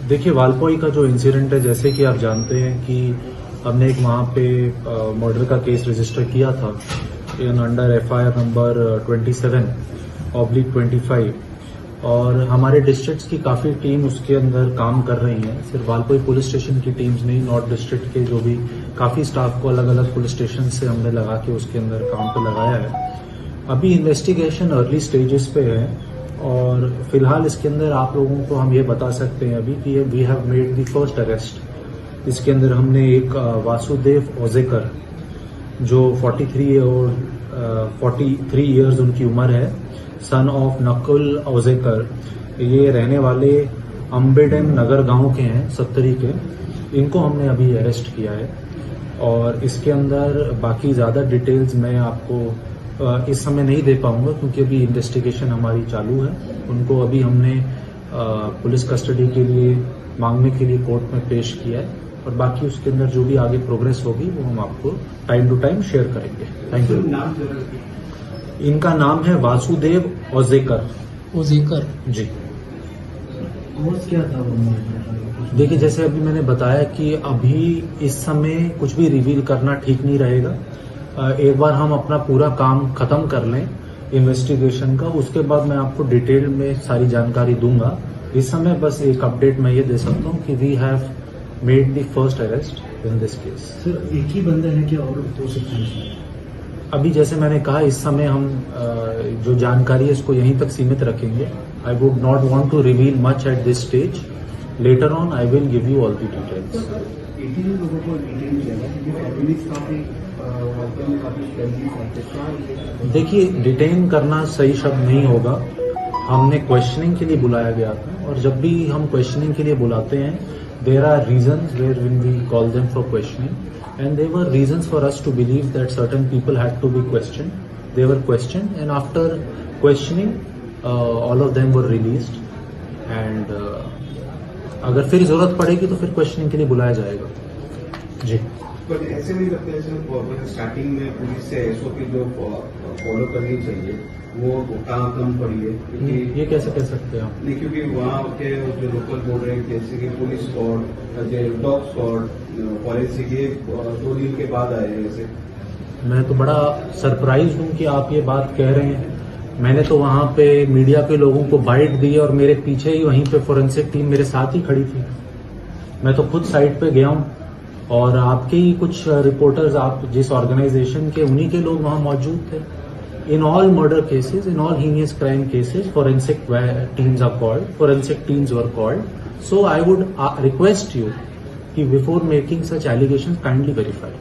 देखिए, वालपोई का जो इंसिडेंट है, जैसे कि आप जानते हैं कि हमने एक वहाँ पे मर्डर का केस रजिस्टर किया था इन अंडर FIR नंबर 27/25 और हमारे डिस्ट्रिक्ट्स की काफ़ी टीम उसके अंदर काम कर रही है। सिर्फ वालपोई पुलिस स्टेशन की टीम्स नहीं, नॉर्थ डिस्ट्रिक्ट के जो भी काफ़ी स्टाफ को अलग अलग पुलिस स्टेशन से हमने लगा के उसके अंदर काम पे लगाया है। अभी इन्वेस्टिगेशन अर्ली स्टेजेस पे है और फिलहाल इसके अंदर आप लोगों को हम ये बता सकते हैं अभी कि we have made the first arrest. इसके अंदर हमने एक वासुदेव ओजेकर जो 43 इयर्स उनकी उम्र है, सन ऑफ नकुल ओजेकर, ये रहने वाले अम्बेडम नगर गांव के हैं, 70 के। इनको हमने अभी अरेस्ट किया है और इसके अंदर बाकी ज़्यादा डिटेल्स मैं आपको इस समय नहीं दे पाऊंगा क्योंकि अभी इन्वेस्टिगेशन हमारी चालू है। उनको अभी हमने पुलिस कस्टडी के लिए मांगने के लिए कोर्ट में पेश किया है और बाकी उसके अंदर जो भी आगे प्रोग्रेस होगी वो हम आपको टाइम टू टाइम शेयर करेंगे। Thank you. इनका नाम है वासुदेव ओजेकर। ओजेकर जी। और क्या था वो? देखिए, जैसे अभी मैंने बताया कि अभी इस समय कुछ भी रिवील करना ठीक नहीं रहेगा। एक बार हम अपना पूरा काम खत्म कर लें इन्वेस्टिगेशन का, उसके बाद मैं आपको डिटेल में सारी जानकारी दूंगा। इस समय बस एक अपडेट मैं ये दे सकता हूँ कि we have made the first arrest in this case. Sir, एक ही बंदा है क्या और हो सकते हैं? अभी जैसे मैंने कहा, इस समय हम जो जानकारी है इसको यहीं तक सीमित रखेंगे। I would not want to reveal much at this stage. Later on I will give you all the details. 18 लोगों को डिटेन किया था क्योंकि फैमिलीज काफी देखिए, डिटेन करना सही शब्द नहीं होगा। हमने क्वेश्चनिंग के लिए बुलाया गया था और जब भी हम क्वेश्चनिंग के लिए बुलाते हैं, there are reasons where when we call them for questioning and there were reasons for us to believe that certain people had to be questioned. They were questioned and after questioning all of them were released एंड अगर फिर जरूरत पड़ेगी तो फिर questioning के लिए बुलाया जाएगा। जी। पर ऐसे नहीं लगता है स्टार्टिंग में पुलिस से SOP जो फॉलो करनी चाहिए वो कम पड़ी है? क्योंकि ये कैसे कह सकते हैं आप? नहीं, क्योंकि वहाँ के जो लोकल बोल रहे हैं जैसे कि police squad, dog squad, forensic, ये 2 दिन के बाद आए हैं। ऐसे मैं तो बड़ा सरप्राइज हूँ कि आप ये बात कह रहे हैं। मैंने तो वहाँ पे मीडिया के लोगों को बाइट दी और मेरे पीछे ही वहीं पे फॉरेंसिक टीम मेरे साथ ही खड़ी थी। मैं तो खुद साइट पे गया हूँ और आपके ही कुछ रिपोर्टर्स, आप जिस ऑर्गेनाइजेशन के, उन्हीं के लोग वहां मौजूद थे। In all murder cases, in all heinous crime cases, forensic teams are called, forensic teams were called. So I would request you कि before making such allegations kindly verify.